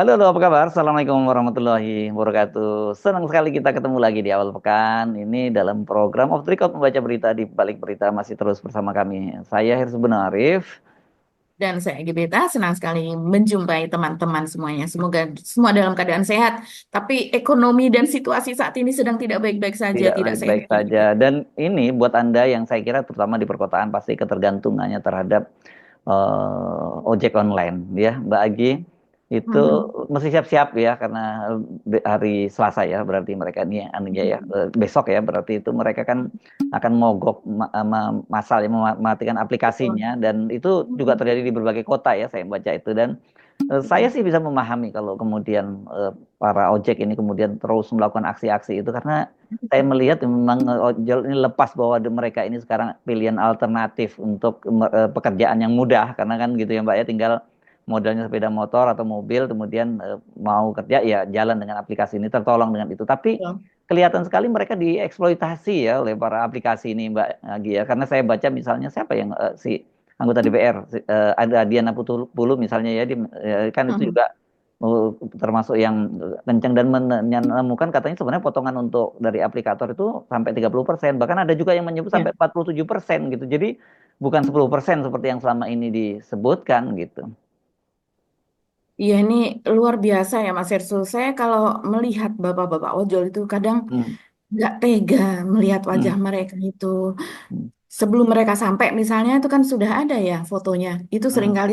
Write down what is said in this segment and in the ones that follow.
Halo, halo, apa kabar? Assalamualaikum warahmatullahi wabarakatuh. Senang sekali kita ketemu lagi di awal pekan. Ini dalam program Off the Record membaca berita di balik berita masih terus bersama kami. Saya Hirsu Arif. Dan saya Gebeta senang sekali menjumpai teman-teman semuanya. Semoga semua dalam keadaan sehat. Tapi ekonomi dan situasi saat ini sedang tidak baik-baik saja, Tidak tidak sehat baik-baik saja. juga. Dan ini buat Anda yang saya kira terutama di perkotaan pasti ketergantungannya terhadap ojek online ya Mbak Agi itu Mhm. mesti siap-siap ya karena hari Selasa ya berarti mereka ini anunya ya besok ya berarti itu mereka kan akan mogok masal ya mematikan aplikasinya Betul. dan itu juga terjadi di berbagai kota ya saya baca itu dan saya sih bisa memahami kalau kemudian para ojek ini kemudian terus melakukan aksi-aksi itu karena saya melihat memang ojol ini lepas bahwa mereka ini sekarang pilihan alternatif untuk pekerjaan yang mudah karena kan gitu ya Mbak ya tinggal modalnya sepeda motor atau mobil kemudian mau kerja ya jalan dengan aplikasi ini tertolong dengan itu tapi Betul. kelihatan sekali mereka dieksploitasi ya oleh para aplikasi ini Mbak Agi ya karena saya baca misalnya siapa yang si anggota DPR ada Diana Pulu misalnya ya kan itu Mhm. juga termasuk yang kencang dan menemukan katanya sebenarnya potongan untuk dari aplikator itu sampai 30%. Bahkan ada juga yang menyebut Ya. sampai 47% gitu. Jadi bukan 10% seperti yang selama ini disebutkan gitu. Iya, ini luar biasa ya Mas Ersul. Saya kalau melihat bapak-bapak ojol itu kadang Hmm, nggak tega melihat hmm, wajah mereka itu. hmm, Sebelum mereka sampai misalnya itu kan sudah ada ya fotonya. Itu hmm, seringkali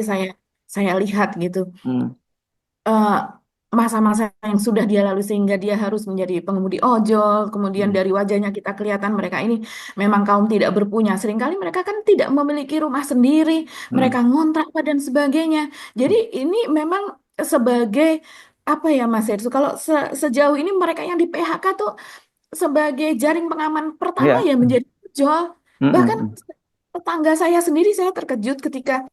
saya lihat gitu. hmm, eh, Masa-masa yang sudah dia lalui sehingga dia harus menjadi pengemudi ojol, kemudian hmm, dari wajahnya kita kelihatan mereka ini memang kaum tidak berpunya. Seringkali mereka kan tidak memiliki rumah sendiri, mereka hmm, ngontrak apa dan sebagainya. Jadi hmm. ini memang sebagai apa ya Mas Hersu, kalau sejauh ini mereka yang di PHK tuh sebagai jaring pengaman pertama Ya. ya menjadi ojol. Hmm, hmm, Bahkan hmm, tetangga saya sendiri saya terkejut ketika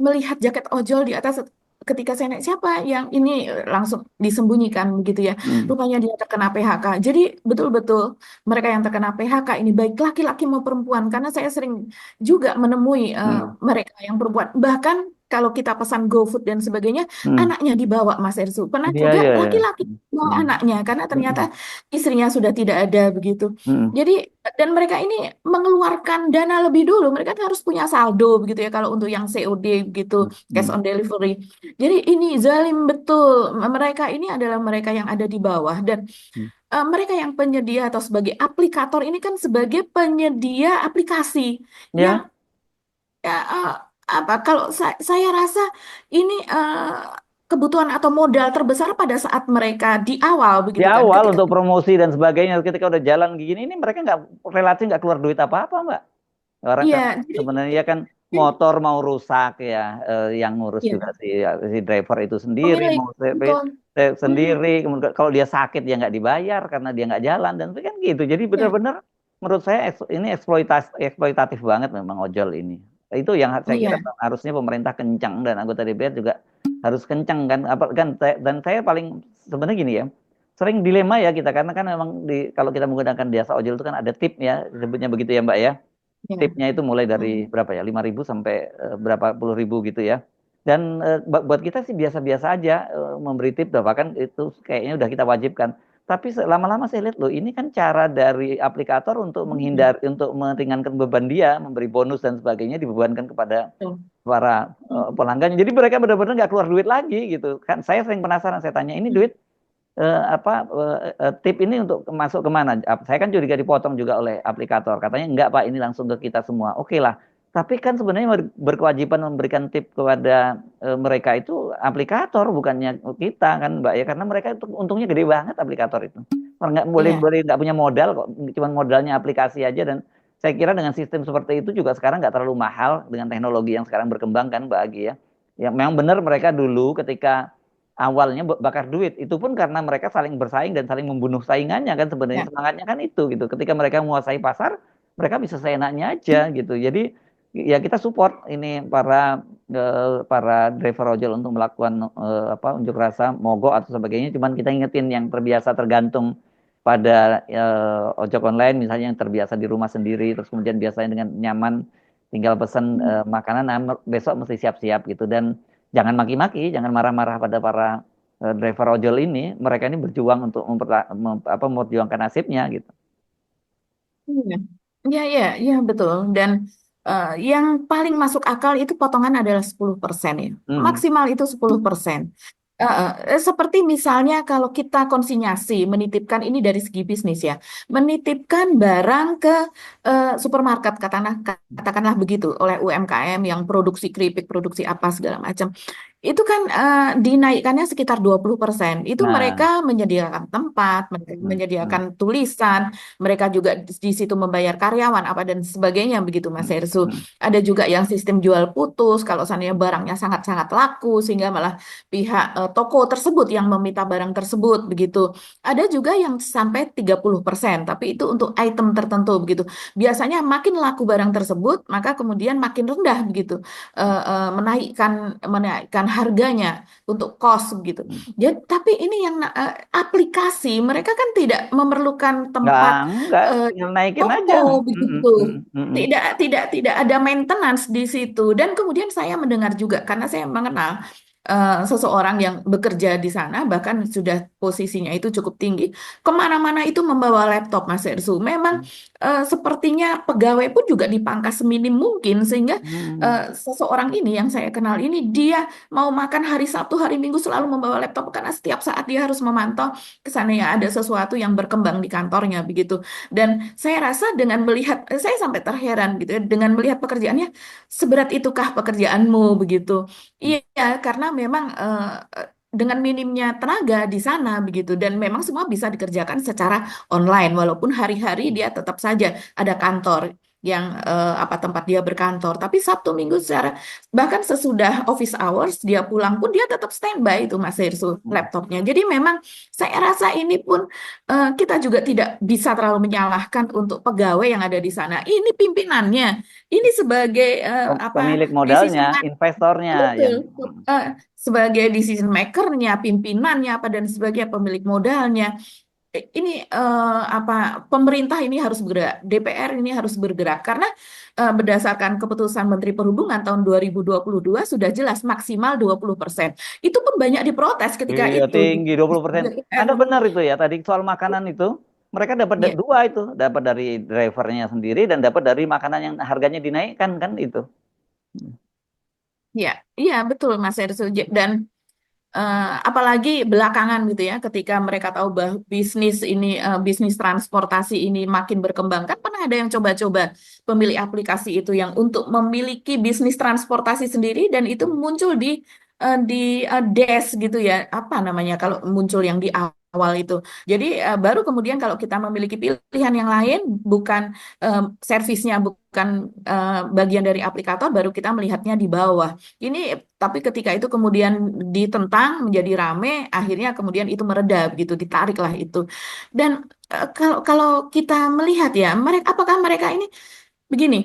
melihat jaket ojol di atas ketika saya naik siapa yang ini langsung disembunyikan begitu ya. hmm, Rupanya dia terkena PHK. Jadi betul-betul mereka yang terkena PHK ini baik laki-laki maupun perempuan karena saya sering juga menemui hmm, mereka yang perempuan. Bahkan kalau kita pesan GoFood dan sebagainya, hmm. anaknya dibawa Mas Ersu. Pernah Iya, juga iya, iya. laki-laki bawa Hmm, anaknya karena hmm, ternyata hmm, istrinya sudah tidak ada begitu. hmm, Jadi dan mereka ini mengeluarkan dana lebih dulu. Mereka harus punya saldo begitu ya kalau untuk yang COD gitu, hmm, cash hmm, on delivery. Jadi ini zalim betul. Mereka ini adalah mereka yang ada di bawah dan hmm. mereka yang penyedia atau sebagai aplikator ini kan sebagai penyedia aplikasi yang Ya. apa kalau saya rasa ini kebutuhan atau modal terbesar pada saat mereka di awal Di begitu kan. awal Ketika untuk promosi dan sebagainya ketika udah jalan gini ini mereka nggak relatif nggak keluar duit apa-apa Mbak. Orang iya kan jadi, sebenarnya kan jadi motor mau rusak ya yang ngurus juga ya si driver itu sendiri pemilik mau betul. Mhm. sendiri kemudian kalau dia sakit dia nggak dibayar karena dia nggak jalan dan itu kan gitu jadi Ya, benar-benar menurut saya ini eksploitatif banget memang ojol ini itu yang saya kira iya, harusnya pemerintah kencang dan anggota DPR juga harus kencang kan apa kan dan saya paling sebenarnya gini ya sering dilema ya kita karena kan memang kalau kita menggunakan jasa ojol itu kan ada tip ya sebutnya begitu ya Mbak ya ya. tipnya itu mulai dari Mhm. berapa ya 5.000 sampai berapa puluh ribu gitu ya dan buat kita sih biasa-biasa aja memberi tip bahkan itu kayaknya udah kita wajibkan tapi lama-lama saya lihat loh ini kan cara dari aplikator untuk Mhm. menghindar untuk meringankan beban dia memberi bonus dan sebagainya dibebankan kepada Betul. para Mhm. pelanggan jadi mereka benar-benar nggak keluar duit lagi gitu kan saya sering penasaran saya tanya ini duit tip ini untuk masuk kemana? Saya kan juga dipotong juga oleh aplikator. Katanya enggak Pak, ini langsung ke kita semua. Oke lah. Tapi kan sebenarnya berkewajiban memberikan tip kepada mereka itu aplikator bukannya kita kan Mbak ya karena mereka itu untungnya gede banget aplikator itu. Orang nggak boleh Iya, boleh nggak punya modal kok, cuma modalnya aplikasi aja dan saya kira dengan sistem seperti itu juga sekarang nggak terlalu mahal dengan teknologi yang sekarang berkembang kan Mbak Agi ya. Ya memang benar mereka dulu ketika awalnya bakar duit itu pun karena mereka saling bersaing dan saling membunuh saingannya kan sebenarnya ya, semangatnya kan itu gitu ketika mereka menguasai pasar mereka bisa seenaknya aja gitu jadi ya kita support ini para driver ojol untuk melakukan apa unjuk rasa mogok atau sebagainya cuman kita ingetin yang terbiasa tergantung pada ojek online misalnya yang terbiasa di rumah sendiri terus kemudian biasanya dengan nyaman tinggal pesan makanan nah, besok mesti siap-siap gitu dan jangan maki-maki, jangan marah-marah pada para driver ojol ini, mereka ini berjuang untuk memperjuangkan nasibnya gitu. Iya, iya, iya, iya, betul. Dan yang paling masuk akal itu potongan adalah 10% ya. Hmm. Maksimal itu 10%. Seperti misalnya kalau kita konsinyasi, menitipkan ini dari segi bisnis ya, menitipkan barang ke supermarket, katakanlah begitu, oleh UMKM yang produksi keripik, produksi apa segala macam. Itu kan dinaikkannya sekitar 20%. Itu Nah, mereka menyediakan tempat, mereka hmm, menyediakan hmm, tulisan, mereka juga di situ membayar karyawan apa dan sebagainya begitu Mas hmm, Hersu. hmm, Ada juga yang sistem jual putus kalau seandainya barangnya sangat-sangat laku sehingga malah pihak toko tersebut yang meminta barang tersebut begitu. Ada juga yang sampai 30%, tapi itu untuk item tertentu begitu. Biasanya makin laku barang tersebut, maka kemudian makin rendah begitu menaikkan harganya untuk cost begitu. hmm. Jadi, tapi ini yang aplikasi mereka kan tidak memerlukan Nggak, tempat nggak, eh, tinggal naikin aja. toko Hmm, hmm, begitu. hmm, hmm, hmm. Tidak ada maintenance di situ. Dan kemudian saya mendengar juga karena saya mengenal seseorang yang bekerja di sana, bahkan sudah posisinya itu cukup tinggi, kemana-mana itu membawa laptop, Mas Ersu. Memang sepertinya pegawai pun juga dipangkas seminim mungkin, sehingga Hmm. seseorang ini yang saya kenal ini, dia mau makan hari Sabtu, hari Minggu selalu membawa laptop, karena setiap saat dia harus memantau ke sana ya ada sesuatu yang berkembang di kantornya, begitu. Dan saya rasa dengan melihat, saya sampai terheran gitu ya, dengan melihat pekerjaannya, seberat itukah pekerjaanmu, begitu. Iya, karena memang dengan minimnya tenaga di sana begitu dan memang semua bisa dikerjakan secara online walaupun hari-hari dia tetap saja ada kantor yang apa tempat dia berkantor. Tapi Sabtu Minggu secara bahkan sesudah office hours dia pulang pun dia tetap standby itu Mas Hersu Hmm. laptopnya. Jadi memang saya rasa ini pun kita juga tidak bisa terlalu menyalahkan untuk pegawai yang ada di sana. Ini pimpinannya, ini sebagai apa Pemilik decision. modalnya, investornya Betul. yang Eh, Sebagai decision makernya, pimpinannya, apa dan sebagai pemilik modalnya, ini apa pemerintah ini harus bergerak, DPR ini harus bergerak karena berdasarkan keputusan Menteri Perhubungan tahun 2022 sudah jelas maksimal 20%. Itu pun banyak diprotes ketika iya itu di tinggi 20%. DPR. Anda benar itu ya tadi soal makanan itu. Mereka dapat Ya, dua itu, dapat dari drivernya sendiri dan dapat dari makanan yang harganya dinaikkan kan itu. ya, iya betul Mas Ersu. Dan apalagi belakangan gitu ya, ketika mereka tahu bahwa bisnis ini, bisnis transportasi ini makin berkembang, kan pernah ada yang coba-coba pemilik aplikasi itu yang untuk memiliki bisnis transportasi sendiri dan itu muncul di Des gitu ya, apa namanya kalau muncul yang di awal itu. Jadi baru kemudian kalau kita memiliki pilihan yang lain, bukan servisnya, bukan bagian dari aplikator, baru kita melihatnya di bawah. Ini tapi ketika itu kemudian ditentang menjadi rame, akhirnya kemudian itu mereda begitu, ditariklah itu. Dan kalau kalau kita melihat ya, mereka apakah mereka ini begini,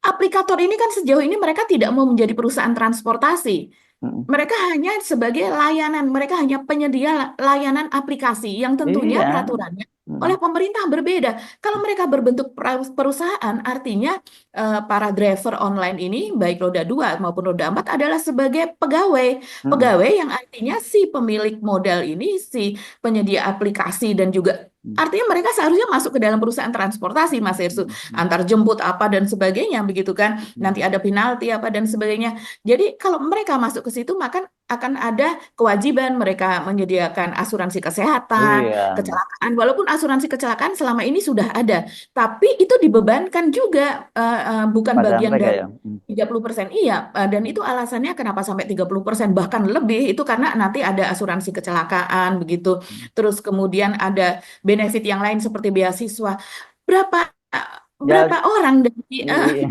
aplikator ini kan sejauh ini mereka tidak mau menjadi perusahaan transportasi. Mm. Mereka hanya sebagai layanan, mereka hanya penyedia layanan aplikasi yang tentunya Iya. peraturannya Mm. oleh pemerintah berbeda. Kalau mereka berbentuk perusahaan, artinya para driver online ini, baik roda 2 maupun roda 4 adalah sebagai pegawai. Mm. Pegawai yang artinya si pemilik modal ini, si penyedia aplikasi dan juga Mm. artinya mereka seharusnya masuk ke dalam perusahaan transportasi, Mas Irsu. Mm. Antar jemput apa dan sebagainya, begitu kan. Mm. Nanti ada penalti apa dan sebagainya. Jadi kalau mereka masuk ke situ, maka akan ada kewajiban mereka menyediakan asuransi kesehatan, Iya. kecelakaan. Walaupun asuransi kecelakaan selama ini sudah ada, tapi itu dibebankan juga bukan Pada bagian mereka dari ya. Mm. 30%. Iya, dan itu alasannya kenapa sampai 30% bahkan lebih itu karena nanti ada asuransi kecelakaan begitu. Terus kemudian ada benefit yang lain seperti beasiswa. Berapa Ya, berapa orang dari iya.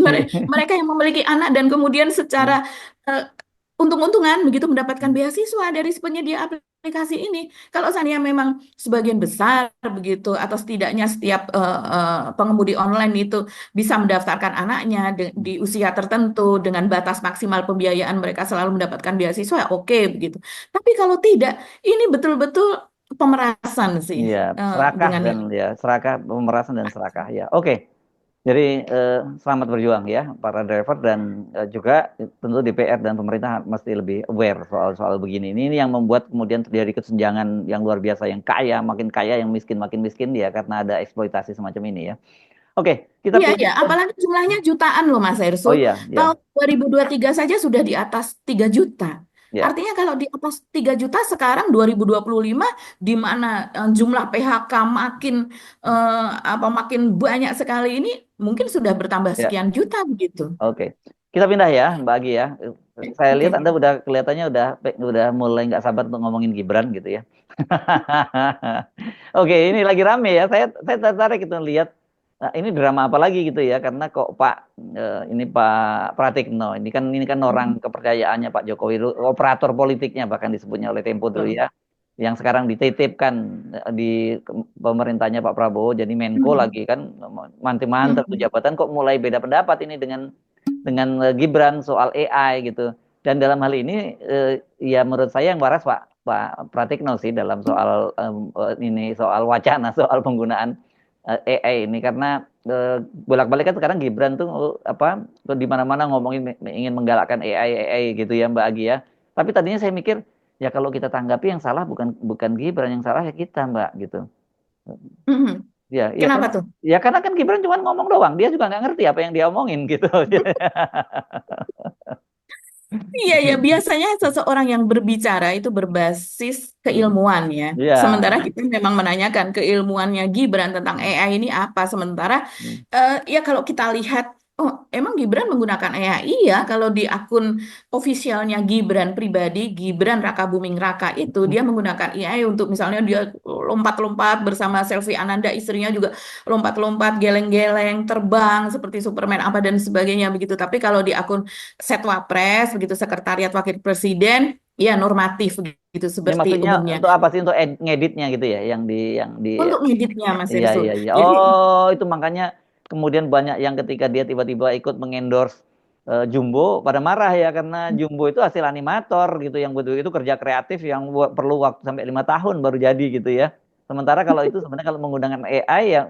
mereka yang memiliki anak dan kemudian secara eh, untung-untungan begitu mendapatkan beasiswa dari si penyedia aplikasi ini. Kalau seandainya memang sebagian besar begitu atau setidaknya setiap pengemudi online itu bisa mendaftarkan anaknya di usia tertentu dengan batas maksimal pembiayaan mereka selalu mendapatkan beasiswa, ya oke begitu. Tapi kalau tidak, ini betul-betul pemerasan sih Iya, serakah dengan dan yang ya serakah, pemerasan dan serakah ya. Oke. Jadi selamat berjuang ya para driver dan juga tentu DPR dan pemerintah mesti lebih aware soal begini. Ini yang membuat kemudian terjadi kesenjangan yang luar biasa, yang kaya makin kaya, yang miskin makin miskin ya karena ada eksploitasi semacam ini ya. Oke, kita Iya, pilih. ya, apalagi jumlahnya jutaan loh Mas Ersu. Oh iya, ya, Tahun 2023 saja sudah di atas 3 juta. ya, Artinya kalau di atas 3 juta sekarang 2025 di mana jumlah PHK makin makin banyak sekali ini mungkin sudah bertambah ya. sekian juta begitu. Oke, kita pindah ya, Mbak Agi ya. Saya lihat Oke. Anda udah kelihatannya udah mulai nggak sabar untuk ngomongin Gibran gitu ya. Oke, ini lagi rame ya. Saya tertarik itu lihat ini drama apa lagi gitu ya. Karena kok ini Pak Pratikno ini kan orang kepercayaannya Pak Jokowi, operator politiknya bahkan disebutnya oleh Tempo dulu Betul. ya. Yang sekarang dititipkan di pemerintahnya Pak Prabowo jadi Menko Mhm. lagi kan mantel-mantel tuh Mhm. jabatan kok mulai beda pendapat ini dengan Gibran soal AI gitu. Dan dalam hal ini ya menurut saya yang waras Pak Pratikno sih dalam soal ini soal wacana soal penggunaan AI ini karena bolak-balik kan sekarang Gibran tuh di mana-mana ngomongin ingin menggalakkan AI gitu ya Mbak Agi ya. Tapi tadinya saya mikir ya kalau kita tanggapi yang salah bukan bukan Gibran, yang salah ya kita Mbak gitu. Mhm. Ya, ya Kenapa karena tuh? ya karena kan Gibran cuma ngomong doang, dia juga nggak ngerti apa yang dia omongin gitu. Iya ya, biasanya seseorang yang berbicara itu berbasis Hmm. keilmuan ya. Iya. Sementara kita memang menanyakan keilmuannya Gibran tentang Hmm. AI ini apa. Sementara Hmm. ya kalau kita lihat, oh emang Gibran menggunakan AI? Iya, kalau di akun ofisialnya Gibran pribadi, Gibran Raka Buming Raka itu dia menggunakan AI untuk misalnya dia lompat-lompat bersama Selvi Ananda istrinya juga lompat-lompat, geleng-geleng, terbang seperti Superman apa dan sebagainya begitu. Tapi kalau di akun Setwapres, begitu Sekretariat Wakil Presiden, ya normatif gitu Ini seperti maksudnya umumnya. untuk apa sih untuk ngeditnya gitu ya, yang di Untuk ngeditnya Mas iya Irsu. iya iya. Jadi, Oh, itu makanya kemudian banyak yang ketika dia tiba-tiba ikut mengendorse Jumbo pada marah ya karena Jumbo itu hasil animator gitu yang betul itu kerja kreatif yang perlu waktu sampai 5 tahun baru jadi gitu ya. Sementara kalau itu sebenarnya kalau menggunakan AI ya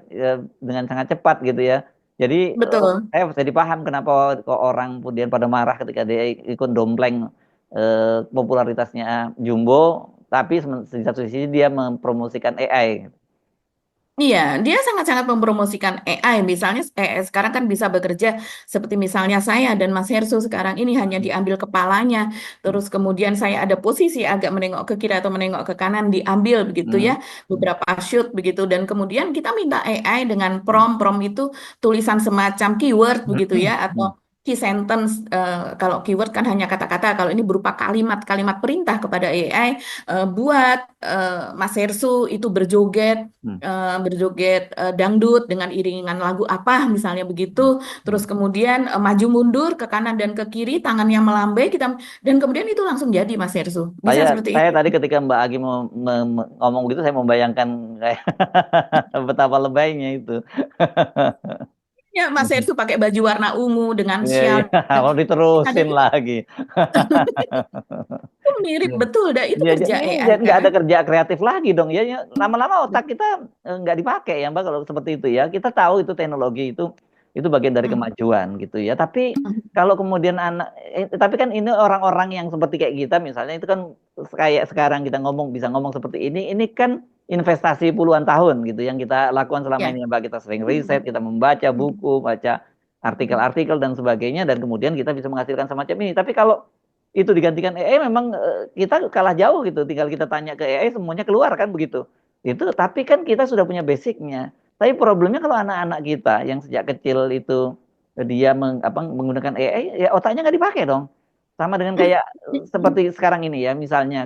dengan sangat cepat gitu ya. Jadi betul. saya jadi paham kenapa kok orang kemudian pada marah ketika dia ikut dompleng popularitasnya Jumbo, tapi di satu sisi dia mempromosikan AI. Iya, dia sangat-sangat mempromosikan AI. Misalnya sekarang kan bisa bekerja seperti misalnya saya dan Mas Hersu sekarang ini hanya diambil kepalanya. Terus kemudian saya ada posisi agak menengok ke kiri atau menengok ke kanan diambil begitu ya. Hmm. Beberapa shoot begitu. Dan kemudian kita minta AI dengan prompt itu tulisan semacam keyword begitu ya. Atau key sentence. Kalau keyword kan hanya kata-kata. Kalau ini berupa kalimat-kalimat perintah kepada AI. Buat Mas Hersu itu berjoget dangdut dengan iringan lagu apa misalnya begitu, terus kemudian maju mundur ke kanan dan ke kiri tangannya melambai kita dan kemudian itu langsung jadi Mas Hersu, bisa Saya seperti saya itu. tadi ketika Mbak Agi mau ngomong gitu saya membayangkan kayak betapa lebaynya itu. Ya Mas Hersu pakai baju warna ungu dengan Iya syal iya, mau diterusin itu lagi. mirip Iya. betul dah itu Iya, kerja jadi AI nggak kan. ada kerja kreatif lagi dong ya. Lama-lama otak kita nggak dipakai ya Mbak kalau seperti itu ya. Kita tahu itu teknologi itu bagian dari Hmm. kemajuan gitu ya. Tapi kalau kemudian tapi kan ini orang-orang yang seperti kayak kita misalnya itu kan kayak sekarang kita bisa ngomong seperti ini kan investasi puluhan tahun gitu yang kita lakukan selama Ya. ini Mbak. Kita sering riset, kita membaca buku, baca artikel-artikel dan sebagainya dan kemudian kita bisa menghasilkan semacam ini. Tapi kalau itu digantikan AI memang kita kalah jauh gitu. Tinggal kita tanya ke AI semuanya keluar kan begitu. Itu tapi kan kita sudah punya basicnya. Tapi problemnya kalau anak-anak kita yang sejak kecil itu dia menggunakan AI, ya otaknya nggak dipakai dong. Sama dengan kayak seperti sekarang ini ya, misalnya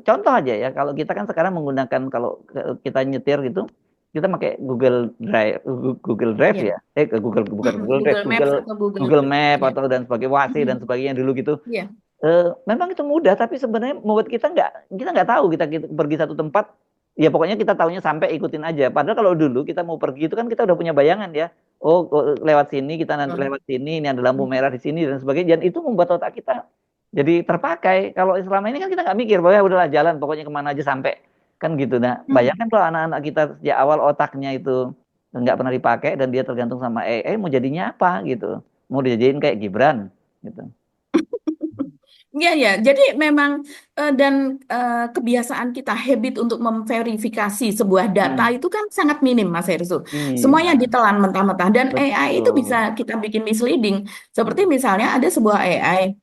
contoh aja ya, kalau kita kan sekarang menggunakan kalau kita nyetir gitu, kita pakai Google Drive Ya. ya, Google bukan Google Drive, Google Maps Google atau Google Google Map ya. atau dan sebagainya, Waze dan sebagainya dulu gitu. Ya. Memang itu mudah, tapi sebenarnya membuat kita nggak tahu kita pergi satu tempat, ya pokoknya kita tahunya sampai ikutin aja. Padahal kalau dulu kita mau pergi itu kan kita udah punya bayangan ya. Oh, lewat sini kita nanti lewat sini, ini ada lampu merah di sini dan sebagainya. Dan itu membuat otak kita jadi terpakai. Kalau selama ini kan kita nggak mikir bahwa ya udahlah jalan, pokoknya kemana aja sampai kan gitu. Nah, bayangkan kalau anak-anak kita sejak awal otaknya itu nggak pernah dipakai dan dia tergantung sama AI, mau jadinya apa gitu? Mau dijadiin kayak Gibran gitu. Iya, ya. Jadi memang dan kebiasaan kita habit untuk memverifikasi sebuah data Hmm. itu kan sangat minim, Mas Hersu. Ini Semuanya ya, ditelan mentah-mentah dan AI itu bisa betul. kita bikin misleading. Seperti Hmm. misalnya ada sebuah AI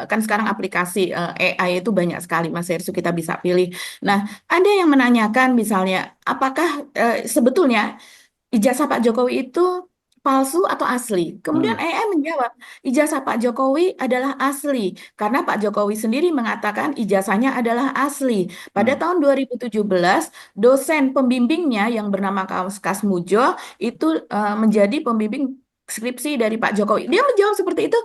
kan sekarang aplikasi AI itu banyak sekali, Mas Hersu, kita bisa pilih. Nah, ada yang menanyakan misalnya apakah sebetulnya ijazah Pak Jokowi itu palsu atau asli? Kemudian Hmm. AI menjawab, ijazah Pak Jokowi adalah asli karena Pak Jokowi sendiri mengatakan ijazahnya adalah asli. Pada Hmm. tahun 2017, dosen pembimbingnya yang bernama Kasmujo itu menjadi pembimbing skripsi dari Pak Jokowi. Dia menjawab seperti itu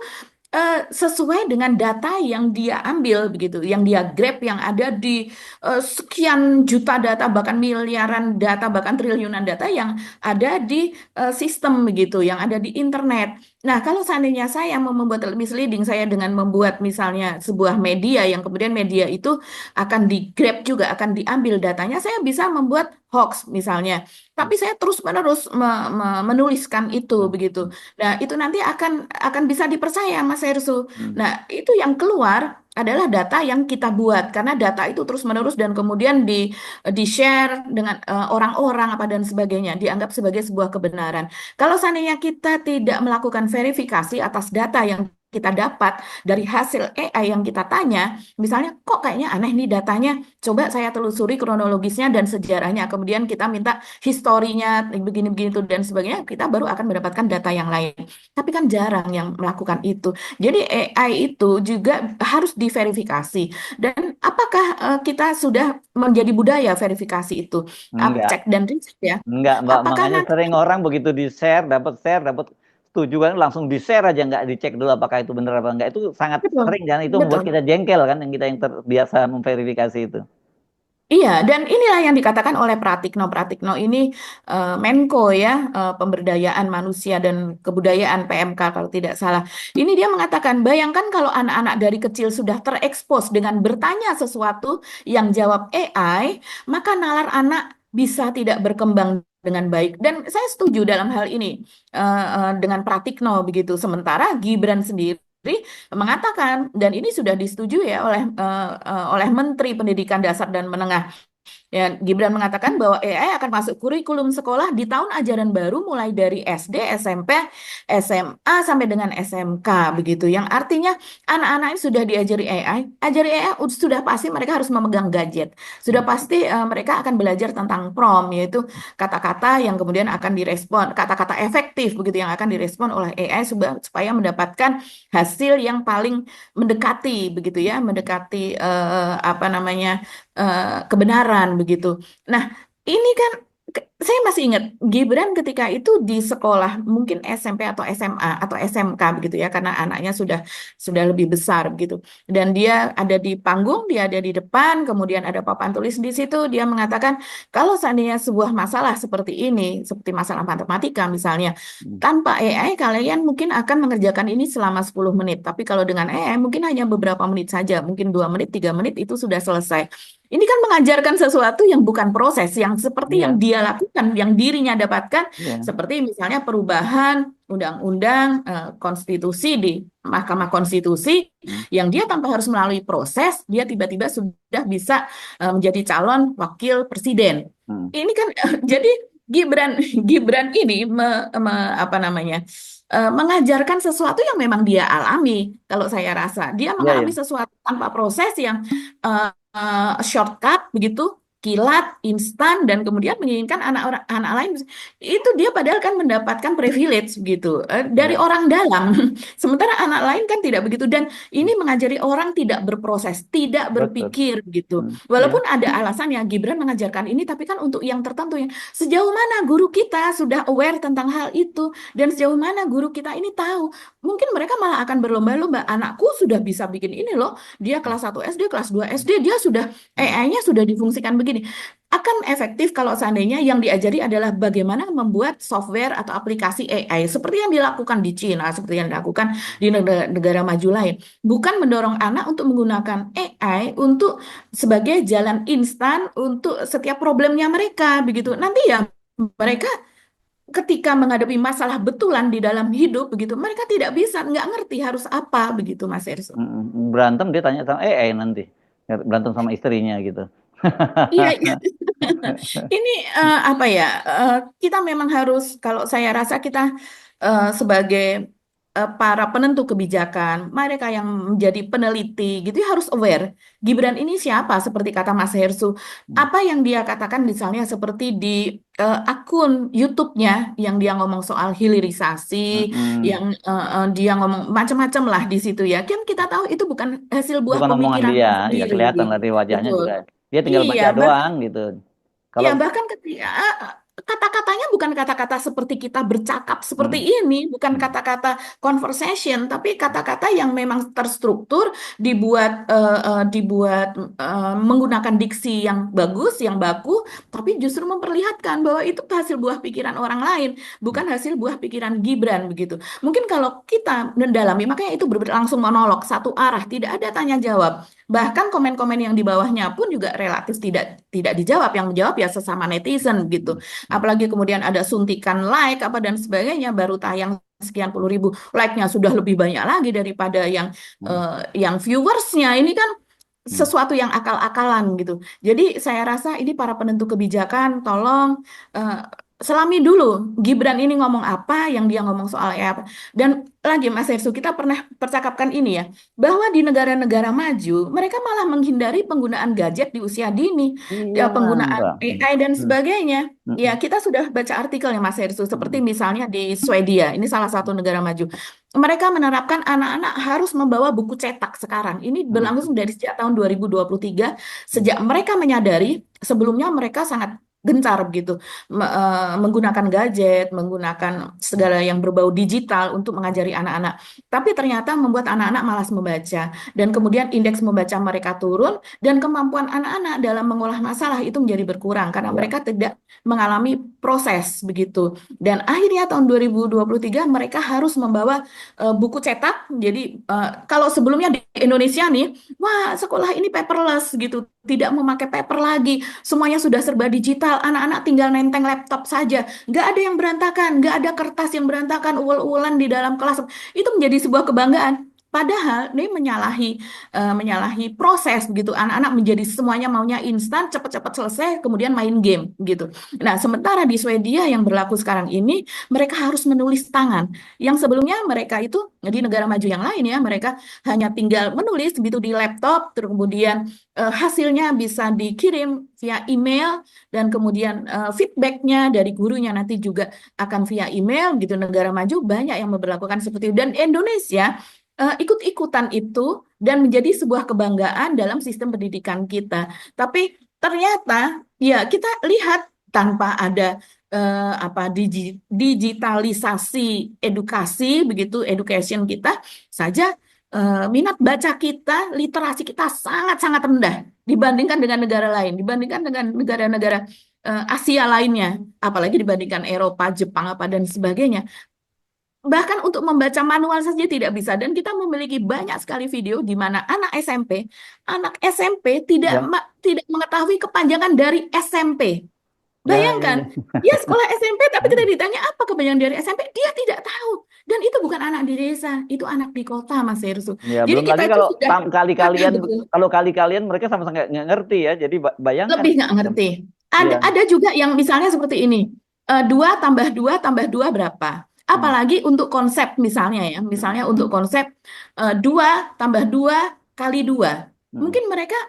sesuai dengan data yang dia ambil begitu, yang dia grab, yang ada di sekian juta data, bahkan miliaran data, bahkan triliunan data yang ada di sistem begitu, yang ada di internet. Nah, kalau seandainya saya mau membuat misleading, saya dengan membuat misalnya sebuah media yang kemudian media itu akan di grab juga, akan diambil datanya, saya bisa membuat hoax misalnya. Tapi saya terus-menerus menuliskan itu Hmm. begitu. Nah, itu nanti akan bisa dipercaya, Mas Hersu. Hmm. Nah, itu yang keluar adalah data yang kita buat karena data itu terus-menerus dan kemudian di-share dengan orang-orang apa dan sebagainya, dianggap sebagai sebuah kebenaran. Kalau seandainya kita tidak melakukan verifikasi atas data yang kita dapat dari hasil AI yang kita tanya, misalnya kok kayaknya aneh nih datanya, coba saya telusuri kronologisnya dan sejarahnya, kemudian kita minta historinya begini-begini itu dan sebagainya, kita baru akan mendapatkan data yang lain. Tapi kan jarang yang melakukan itu. Jadi AI itu juga harus diverifikasi. Dan apakah kita sudah menjadi budaya verifikasi itu? Enggak, Cek dan recheck ya. enggak Mbak. Apakah Makanya nanti sering orang begitu share, dapat setuju kan langsung di-share aja, nggak dicek dulu apakah itu benar apa enggak. Itu sangat betul, sering kan, itu membuat betul. kita jengkel kan, yang kita yang terbiasa memverifikasi itu. Iya, dan inilah yang dikatakan oleh Pratikno. Pratikno ini Menko ya, Pemberdayaan Manusia dan Kebudayaan PMK kalau tidak salah. Ini dia mengatakan, bayangkan kalau anak-anak dari kecil sudah terekspos dengan bertanya sesuatu yang jawab AI, maka nalar anak bisa tidak berkembang dengan baik. Dan saya setuju dalam hal ini dengan Pratikno begitu. Sementara Gibran sendiri mengatakan dan ini sudah disetujui ya oleh Menteri Pendidikan Dasar dan Menengah. Ya, Gibran mengatakan bahwa AI akan masuk kurikulum sekolah di tahun ajaran baru mulai dari SD, SMP, SMA sampai dengan SMK begitu. Yang artinya anak-anak ini sudah diajari AI, ajari AI sudah pasti mereka harus memegang gadget. Sudah pasti mereka akan belajar tentang prompt yaitu kata-kata yang kemudian akan direspon, kata-kata efektif begitu yang akan direspon oleh AI supaya mendapatkan hasil yang paling mendekati begitu ya, mendekati apa namanya kebenaran begitu. Nah, ini kan saya masih ingat Gibran ketika itu di sekolah mungkin SMP atau SMA atau SMK begitu ya karena anaknya sudah lebih besar begitu. Dan dia ada di panggung, dia ada di depan, kemudian ada papan tulis di situ dia mengatakan kalau seandainya sebuah masalah seperti ini, seperti masalah matematika misalnya, Hmm. tanpa AI kalian mungkin akan mengerjakan ini selama 10 menit, tapi kalau dengan AI mungkin hanya beberapa menit saja, mungkin 2 menit, 3 menit itu sudah selesai. Ini kan mengajarkan sesuatu yang bukan proses, yang seperti yang Iya, dia lakukan, yang dirinya dapatkan, iya. seperti misalnya perubahan undang-undang konstitusi di Mahkamah Konstitusi, Hmm. yang dia tanpa harus melalui proses, dia tiba-tiba sudah bisa menjadi calon wakil presiden. Hmm. Ini kan jadi Gibran Gibran ini apa namanya mengajarkan sesuatu yang memang dia alami. Kalau saya rasa dia Iya, mengalami iya. sesuatu tanpa proses yang shortcut begitu, kilat, instan, dan kemudian menginginkan anak lain itu dia padahal kan mendapatkan privilege gitu dari Iya, orang dalam. Sementara anak lain kan tidak begitu dan ini mengajari orang tidak berproses, tidak betul. berpikir gitu. Hmm. Iya. Walaupun ada alasan ya Gibran mengajarkan ini, tapi kan untuk yang tertentu yang sejauh mana guru kita sudah aware tentang hal itu dan sejauh mana guru kita ini tahu. Mungkin mereka malah akan berlomba-lomba. Anakku sudah bisa bikin ini loh. Dia kelas 1 SD, kelas 2 SD, dia sudah Hmm. AI-nya sudah difungsikan begini. Akan efektif kalau seandainya yang diajari adalah bagaimana membuat software atau aplikasi AI seperti yang dilakukan di Cina, seperti yang dilakukan di negara maju lain. Bukan mendorong anak untuk menggunakan AI untuk sebagai jalan instan untuk setiap problemnya mereka begitu. Nanti ya mereka ketika menghadapi masalah betulan di dalam hidup begitu, mereka tidak bisa, nggak ngerti harus apa begitu, Mas Erso. Berantem dia tanya sama nanti berantem sama istrinya gitu. Iya, iya. Ini apa ya? Kita memang harus, kalau saya rasa kita sebagai para penentu kebijakan, mereka yang menjadi peneliti gitu ya harus aware. Gibran ini siapa? Seperti kata Mas Hersu, apa yang dia katakan misalnya seperti di akun YouTube-nya yang dia ngomong soal hilirisasi, Mm-mm. yang dia ngomong macam-macam lah di situ ya. Kan kita tahu itu bukan hasil buah Bukan omongan dia, pemikirannya ya sendiri kelihatan gitu. dari wajahnya Betul. juga. Dia tinggal Iya, baca doang gitu. Kalau ya, bahkan ketika kata-katanya bukan kata-kata seperti kita bercakap seperti mm, ini, bukan mm, kata-kata conversation, tapi kata-kata yang memang terstruktur, dibuat menggunakan diksi yang bagus, yang baku, tapi justru memperlihatkan bahwa itu hasil buah pikiran orang lain, bukan hasil buah pikiran Gibran begitu. Mungkin kalau kita mendalami, makanya itu berlangsung monolog satu arah, tidak ada tanya jawab. Bahkan komen-komen yang di bawahnya pun juga relatif tidak tidak dijawab, yang menjawab ya sesama netizen gitu. mm, Apalagi kemudian ada suntikan like apa dan sebagainya, baru tayang sekian puluh ribu, like-nya sudah lebih banyak lagi daripada mm, yang viewersnya. Ini kan mm, sesuatu yang akal-akalan gitu. Jadi saya rasa ini para penentu kebijakan tolong eh, selami dulu Gibran ini ngomong apa, yang dia ngomong soal apa. Dan lagi Mas Hersu, kita pernah percakapkan ini ya, bahwa di negara-negara maju mereka malah menghindari penggunaan gadget di usia dini, iya, ya, penggunaan Mbak. AI dan Mm, sebagainya. Ya, mm, kita sudah baca artikelnya Mas Hersu, seperti mm, misalnya di Swedia, ini salah satu negara maju. Mereka menerapkan anak-anak harus membawa buku cetak sekarang. Ini mm, berlangsung dari sejak tahun 2023, mm, sejak mereka menyadari sebelumnya mereka sangat gencar begitu menggunakan gadget, menggunakan mm, segala yang berbau digital untuk mengajari anak-anak. Tapi ternyata membuat anak-anak malas membaca dan kemudian indeks membaca mereka turun dan kemampuan anak-anak dalam mengolah masalah itu menjadi berkurang karena ya. mereka tidak mengalami proses begitu. Dan akhirnya tahun 2023 mereka harus membawa buku cetak. Jadi kalau sebelumnya di Indonesia nih, wah sekolah ini paperless gitu, tidak memakai paper lagi, semuanya sudah serba digital, anak-anak tinggal nenteng laptop saja, nggak ada yang berantakan, nggak ada kertas yang berantakan, uel-uelan di dalam kelas, itu menjadi sebuah kebanggaan. Padahal ini menyalahi proses begitu. Anak-anak menjadi semuanya maunya instan, cepat-cepat selesai, kemudian main game gitu. Nah, sementara di Swedia yang berlaku sekarang ini, mereka harus menulis tangan. Yang sebelumnya mereka itu di negara maju yang lain ya, mereka hanya tinggal menulis gitu di laptop, terus kemudian hasilnya bisa dikirim via email dan kemudian feedbacknya dari gurunya nanti juga akan via email gitu. Negara maju banyak yang memperlakukan seperti itu dan Indonesia ikut-ikutan itu dan menjadi sebuah kebanggaan dalam sistem pendidikan kita. Tapi ternyata ya kita lihat tanpa ada digitalisasi edukasi begitu education kita saja minat baca kita, literasi kita sangat-sangat rendah dibandingkan dengan negara lain, dibandingkan dengan negara-negara Asia lainnya, apalagi dibandingkan Eropa, Jepang apa dan sebagainya. Bahkan untuk membaca manual saja tidak bisa. Dan kita memiliki banyak sekali video di mana anak SMP Ya, tidak mengetahui kepanjangan dari SMP. ya, ya, ya. Bayangkan, dia sekolah SMP tapi kita ditanya apa kepanjangan dari SMP, dia tidak tahu. Dan itu bukan anak di desa, itu anak di kota, Mas Hersu. Ya, Jadi belum kita lagi itu sudah betul, kalau kali-kalian mereka sama sekali nggak ngerti ya. Jadi bayangkan. lebih nggak ngerti. Ada, Iya. ada juga yang misalnya seperti ini, 2 tambah 2 berapa? Hmm, Apalagi untuk konsep misalnya ya, hmm, misalnya untuk konsep 2 tambah 2 kali 2. hmm, Mungkin mereka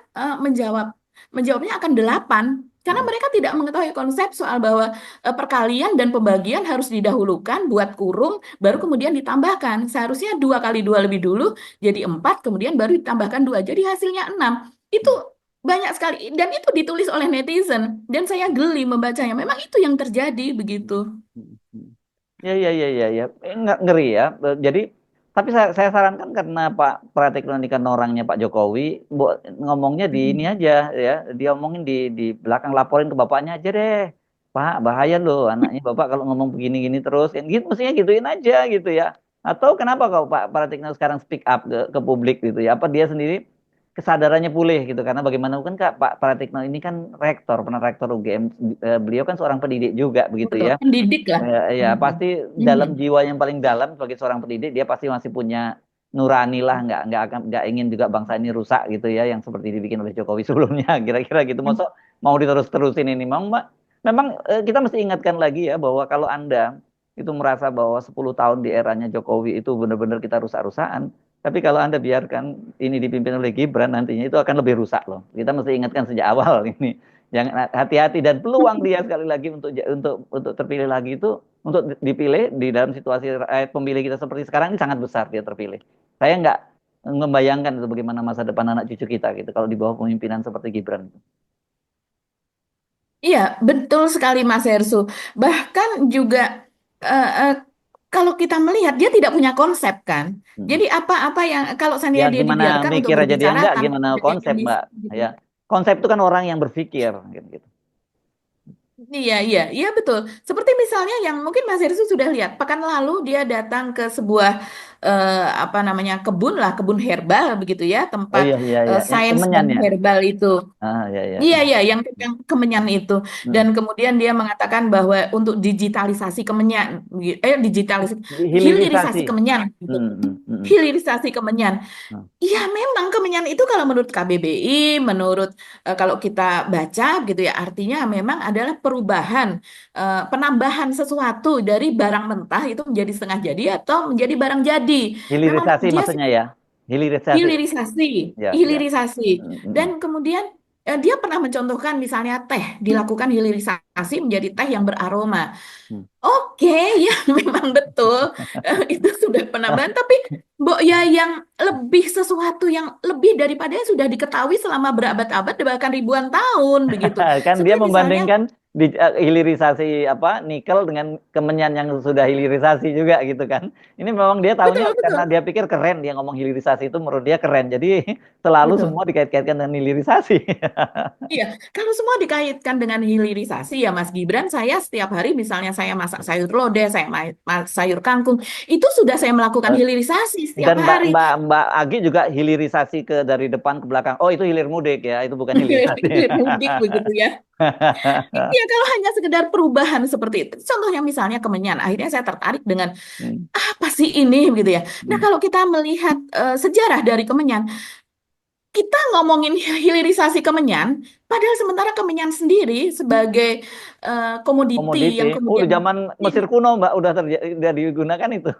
menjawabnya akan 8, karena hmm, mereka tidak mengetahui konsep soal bahwa perkalian dan pembagian harus didahulukan buat kurung, baru kemudian ditambahkan. Seharusnya 2 kali 2 lebih dulu, jadi 4, kemudian baru ditambahkan 2, jadi hasilnya 6. Itu hmm, banyak sekali dan itu ditulis oleh netizen dan saya geli membacanya. Memang itu yang terjadi begitu. hmm, hmm. Ya, ya, ya, ya, ya. Nggak ngeri ya. Jadi, tapi saya sarankan karena Pak Pratikno ini kan orangnya Pak Jokowi, ngomongnya di ini Mm. aja ya. Dia omongin di belakang, laporin ke bapaknya aja deh. Pak, bahaya loh anaknya bapak kalau ngomong begini-gini terus. Yang gitu mestinya gituin aja gitu ya. Atau kenapa kau Pak Pratikno sekarang speak up ke publik gitu ya? Apa dia sendiri kesadarannya pulih gitu karena bagaimanapun Kak Pak Pratikno ini kan pernah rektor UGM, beliau kan seorang pendidik juga begitu Betul, ya. pendidik lah. Ya pasti dalam Mhm. jiwa yang paling dalam sebagai seorang pendidik dia pasti masih punya nurani lah, nggak ingin juga bangsa ini rusak gitu ya, yang seperti dibikin oleh Jokowi sebelumnya, kira-kira gitu. Masuk mau diterus-terusin ini, memang kita mesti ingatkan lagi ya bahwa kalau Anda itu merasa bahwa 10 tahun di eranya Jokowi itu benar-benar kita rusak-rusakan, tapi kalau Anda biarkan ini dipimpin oleh Gibran nantinya itu akan lebih rusak loh. Kita mesti ingatkan sejak awal ini. Yang hati-hati dan peluang dia sekali lagi untuk terpilih lagi itu untuk dipilih di dalam situasi pemilih kita seperti sekarang ini sangat besar dia terpilih. Saya nggak membayangkan itu bagaimana masa depan anak cucu kita gitu kalau di bawah pemimpinan seperti Gibran. Iya, betul sekali Mas Hersu. Bahkan juga eh, eh, kalau kita melihat dia tidak punya konsep kan. Hmm. Jadi apa-apa yang kalau Ya seandainya dia gimana dibiarkan untuk mikir aja dia berbicara nggak, tanpa gimana ada konsep definisi Mbak. gitu. Ya konsep itu kan orang yang berpikir gitu. Iya, iya, iya betul. Seperti misalnya yang mungkin Mas Hersu sudah lihat, pekan lalu dia datang ke sebuah apa namanya kebun lah, kebun herbal begitu ya, Oh tempat iya iya iya, yang sains Kemenyan dan ya. herbal itu. Ya ya Iya, ya. iya, yang Kemenyan itu. Dan Hmm. kemudian dia mengatakan bahwa untuk digitalisasi Kemenyan, digitalisasi, hilirisasi Hilirisasi. Kemenyan, gitu. Hmm. Hilirisasi Kemenyan. Hmm. Iya, memang Kemenyan itu kalau menurut KBBI, menurut kalau kita baca gitu ya, artinya memang adalah perubahan, penambahan sesuatu dari barang mentah itu menjadi setengah jadi atau menjadi barang jadi. Memang Hilirisasi dia maksudnya ya. Hilirisasi. hilirisasi, Ya ya. hilirisasi. Dan Hmm. kemudian dia pernah mencontohkan misalnya teh dilakukan hilirisasi menjadi teh yang beraroma. Hmm. Oke, ya memang betul. Itu sudah penambahan, tapi Mbok ya yang lebih sesuatu yang lebih daripada yang sudah diketahui selama berabad-abad bahkan ribuan tahun begitu. Kan dia Seperti misalnya membandingkan hilirisasi apa nikel dengan Kemenyan yang sudah hilirisasi juga gitu kan. Ini memang dia tahunya betul karena betul dia pikir keren, dia ngomong hilirisasi itu menurut dia keren. Jadi selalu semua betul. dikait-kaitkan dengan hilirisasi. Iya, kalau semua dikaitkan dengan hilirisasi ya Mas Gibran, saya setiap hari misalnya saya masak sayur lodeh, saya sayur kangkung, itu sudah saya melakukan hilirisasi setiap Dan Mbak hari. Mbak Mbak Agi juga hilirisasi ke dari depan ke belakang. Oh, itu hilir mudik ya, itu bukan hilirisasi. Hilir mudik begitu ya. Iya, kalau hanya sekedar perubahan seperti itu. Contohnya misalnya Kemenyan, akhirnya saya tertarik dengan Hmm. apa sih ini gitu ya. Nah, Hmm. kalau kita melihat sejarah dari Kemenyan, kita ngomongin hilirisasi Kemenyan, padahal sementara Kemenyan sendiri sebagai komoditi Komoditi. yang Oh, di kemudian zaman Mesir kuno Mbak udah digunakan itu.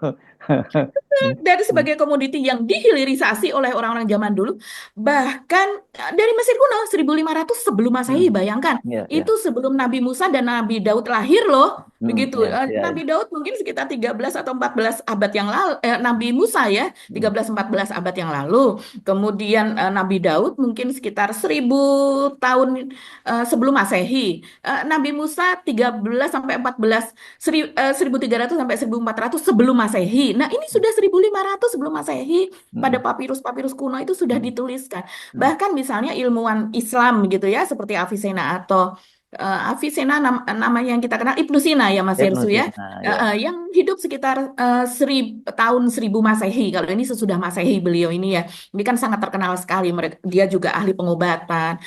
dari sebagai komoditi yang dihilirisasi oleh orang-orang zaman dulu, bahkan dari Mesir kuno 1500 sebelum Masehi, Hmm. bayangkan Ya, itu ya. sebelum Nabi Musa dan Nabi Daud lahir loh, begitu. Ya, ya, Nabi ya. Daud mungkin sekitar 13 atau 14 abad yang lalu, Nabi Musa ya Hmm. 13-14 abad yang lalu, kemudian Nabi Daud mungkin sekitar 1000 tahun sebelum Masehi. Nabi Musa 13 sampai 14 1300 sampai 1400 sebelum Masehi. Nah, ini sudah 1500 sebelum Masehi pada Hmm. papirus-papirus kuno itu sudah Hmm. dituliskan. Hmm. Bahkan misalnya ilmuwan Islam gitu ya seperti Avicenna atau Avicenna namanya yang kita kenal Ibnu Sina ya Mas Ibnu Yersu ya. Sina, ya. Yang hidup sekitar tahun 1000 Masehi. Kalau ini sesudah Masehi beliau ini ya. Ini kan sangat terkenal sekali. Dia juga ahli pengobatan,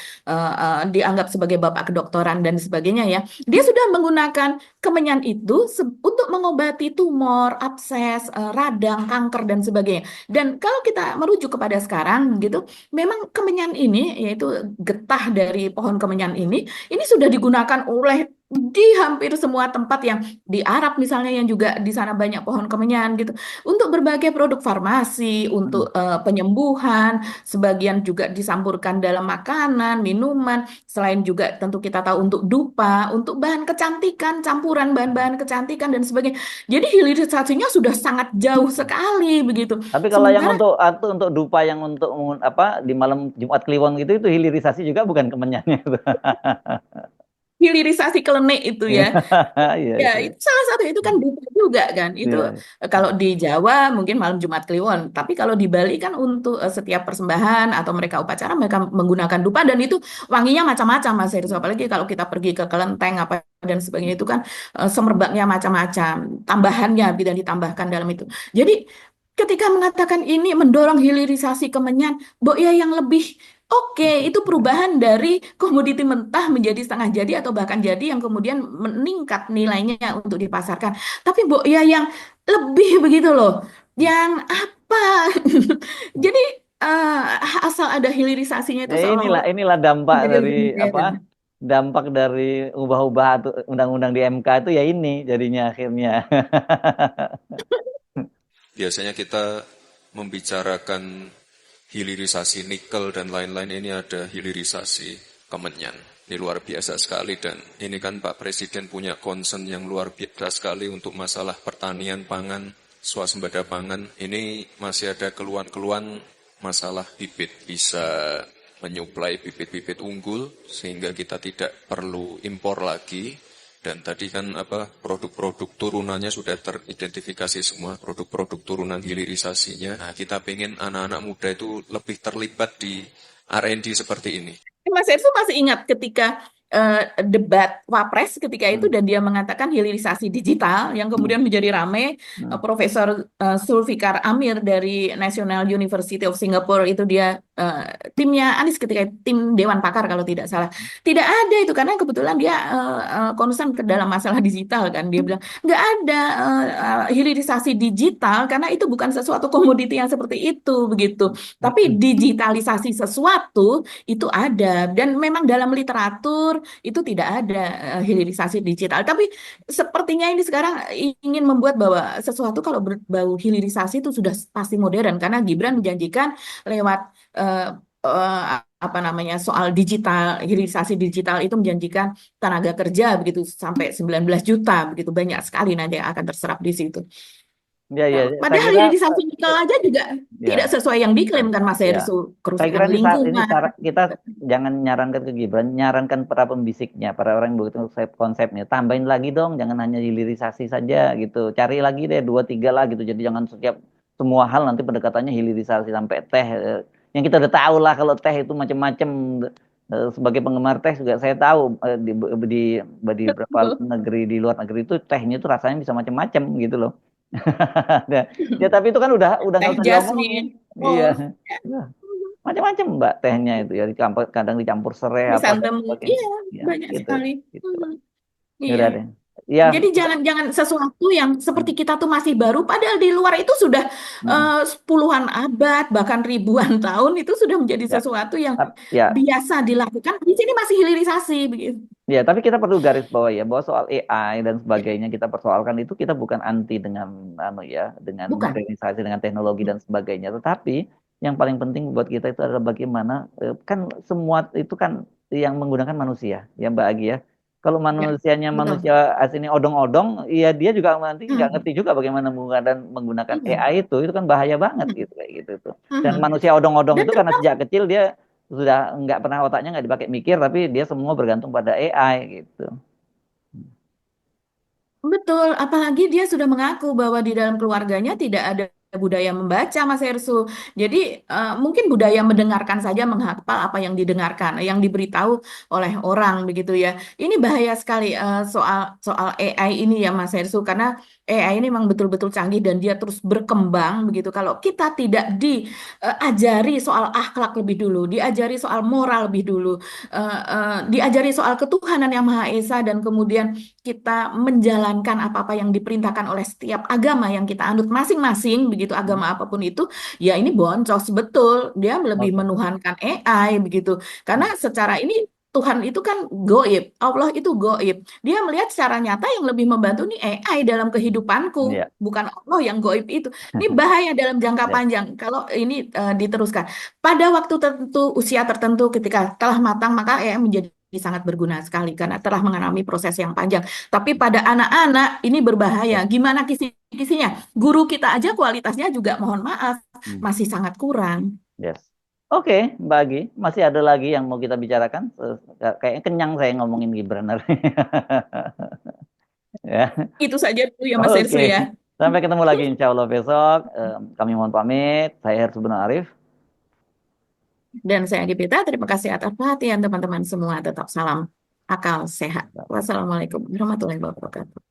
dianggap sebagai bapak kedokteran dan sebagainya ya. Dia sudah menggunakan Kemenyan itu untuk mengobati tumor, abses, radang, kanker dan sebagainya. Dan kalau kita merujuk kepada sekarang gitu, memang Kemenyan ini yaitu getah dari pohon Kemenyan ini sudah digunakan oleh di hampir semua tempat yang di Arab misalnya yang juga di sana banyak pohon kemenyan gitu untuk berbagai produk farmasi, Hmm. untuk penyembuhan, sebagian juga disamburkan dalam makanan, minuman. Selain juga tentu kita tahu untuk dupa, untuk bahan kecantikan, campuran bahan-bahan kecantikan dan sebagainya. Jadi hilirisasinya sudah sangat jauh sekali begitu. Tapi kalau yang Sementara untuk dupa yang untuk apa di malam Jumat Kliwon itu hilirisasi juga bukan kemenyannya itu. hilirisasi kelenik itu Iya, ya. iya Ya, itu. itu salah satu itu kan dupa juga kan. Itu Iya. kalau di Jawa mungkin malam Jumat Kliwon, tapi kalau di Bali kan untuk setiap persembahan atau mereka upacara mereka menggunakan dupa dan itu wanginya macam-macam Mas Heru. Apalagi kalau kita pergi ke kelenteng apa dan sebagainya itu kan semerbaknya macam-macam, tambahannya dan ditambahkan dalam itu. Jadi ketika mengatakan ini mendorong hilirisasi kemenyan, Mbok ya yang lebih oke, itu perubahan dari komoditi mentah menjadi setengah jadi atau bahkan jadi yang kemudian meningkat nilainya untuk dipasarkan. Tapi Mbok ya yang lebih begitu loh, yang apa? Jadi eh, asal ada hilirisasinya itu Inilah seolah-olah inilah dampak menjadi dari lebih apa? modern. Dampak dari ubah-ubah undang-undang di MK itu ya ini jadinya akhirnya. Biasanya kita membicarakan hilirisasi nikel dan lain-lain, ini ada hilirisasi kemenyan. Ini luar biasa sekali dan ini kan Pak Presiden punya concern yang luar biasa sekali untuk masalah pertanian pangan, swasembada pangan. Ini masih ada keluhan-keluhan masalah bibit, bisa menyuplai bibit-bibit unggul sehingga kita tidak perlu impor lagi. Dan tadi kan produk-produk turunannya sudah teridentifikasi semua, produk-produk turunan hilirisasinya. Nah, kita pengen anak-anak muda itu lebih terlibat di R&D seperti ini. Mas Erso masih ingat ketika debat Wapres ketika itu Hmm, dan dia mengatakan hilirisasi digital yang hmm, kemudian menjadi ramai. hmm, Profesor Zulfikar Amir dari National University of Singapore itu dia timnya Anies ketika tim Dewan Pakar kalau tidak salah. Tidak ada itu karena kebetulan dia concern ke dalam masalah digital kan. Dia bilang nggak ada hilirisasi digital karena itu bukan sesuatu komoditi yang seperti itu begitu. Tapi hmm. digitalisasi sesuatu itu ada dan memang dalam literatur itu tidak ada hilirisasi digital. Tapi sepertinya ini sekarang ingin membuat bahwa sesuatu kalau berbau hilirisasi itu sudah pasti modern karena Gibran menjanjikan lewat eh, eh, apa namanya soal digital, hilirisasi digital itu menjanjikan tenaga kerja begitu sampai 19 juta begitu banyak sekali nanti yang akan terserap di situ. Ya, ya, saya Padahal kira hilirisasi nikel aja juga tidak ya. sesuai yang diklaim kan Mas Ya, Hersу, saya kira kerusakan ini lingkungan. kita jangan nyarankan ke Gibran, nyarankan para pembisiknya, para orang yang begitu konsepnya. Tambahin lagi dong, jangan hanya hilirisasi saja gitu. Cari lagi deh dua tiga lah gitu. Jadi jangan setiap semua hal nanti pendekatannya hilirisasi sampai teh. Yang kita udah tahu lah kalau teh itu macam-macam. Sebagai penggemar teh juga saya tahu di beberapa Betul. negeri di luar negeri itu tehnya itu rasanya bisa macam-macam gitu loh. Ya, ya, tapi itu kan udah nggak Teh usah diomongin. jasmine, Iya. rose, Ya, macam-macam Mbak tehnya itu ya dicampur kadang dicampur serai apa dan krisantemi. sebagainya. Iya, Ya, banyak gitu. sekali. Gitu. Hmm, Ya iya. udah deh. Ya, Jadi jangan sesuatu yang seperti kita tuh masih baru, padahal di luar itu sudah mm, puluhan abad, bahkan ribuan tahun itu sudah menjadi ya, sesuatu yang ya, biasa dilakukan. Di sini masih hilirisasi begitu. ya, tapi kita perlu garis bawah ya bahwa soal AI dan sebagainya kita persoalkan itu kita bukan anti dengan dengan Bukan. modernisasi dengan teknologi dan sebagainya, tetapi yang paling penting buat kita itu adalah bagaimana kan semua itu kan yang menggunakan manusia ya Mbak Agi ya. Kalau Ya, manusianya betul. manusia aslinya odong-odong, ya dia juga nanti nggak Hmm, ngerti juga bagaimana menggunakan hmm, AI itu kan bahaya banget hmm, gitu kayak gitu tuh. Dan hmm. manusia odong-odong Dan itu karena sejak kecil dia sudah nggak pernah otaknya nggak dipakai mikir tapi dia semua bergantung pada AI gitu. betul, apalagi dia sudah mengaku bahwa di dalam keluarganya tidak ada budaya membaca, Mas Hersu. Jadi mungkin budaya mendengarkan saja menghafal apa yang didengarkan, yang diberitahu oleh orang begitu ya. Ini bahaya sekali soal soal AI ini ya, Mas Hersu, karena AI ini memang betul-betul canggih dan dia terus berkembang begitu. Kalau kita tidak diajari soal akhlak lebih dulu, diajari soal moral lebih dulu, diajari soal ketuhanan yang Maha Esa dan kemudian kita menjalankan apa-apa yang diperintahkan oleh setiap agama yang kita anut masing-masing, begitu Hmm. agama apapun itu, ya ini boncos betul. Dia lebih Oke. menuhankan AI begitu. Karena secara ini Tuhan itu kan goib, Allah itu goib. Dia melihat secara nyata yang lebih membantu nih AI dalam kehidupanku, Ya, bukan Allah yang goib itu. Ini bahaya dalam jangka ya. panjang kalau ini diteruskan. Pada waktu tertentu, usia tertentu, ketika telah matang, maka AI menjadi sangat berguna sekali karena telah mengalami proses yang panjang. Tapi pada anak-anak ini berbahaya. Ya. Gimana kisi-kisinya? Guru kita aja kualitasnya juga mohon maaf Hmm. masih sangat kurang. Yes. Oke, Mbak Agi, masih ada lagi yang mau kita bicarakan? Kayaknya kenyang saya ngomongin Gibran hari ini. Ya. Itu saja dulu ya Mas Oke. Ersu ya. Sampai ketemu lagi insya Allah besok. Kami mohon pamit. Saya Hersubun Arif. Dan saya Gipita, terima kasih atas perhatian teman-teman semua. Tetap salam akal sehat. Wassalamualaikum warahmatullahi wabarakatuh.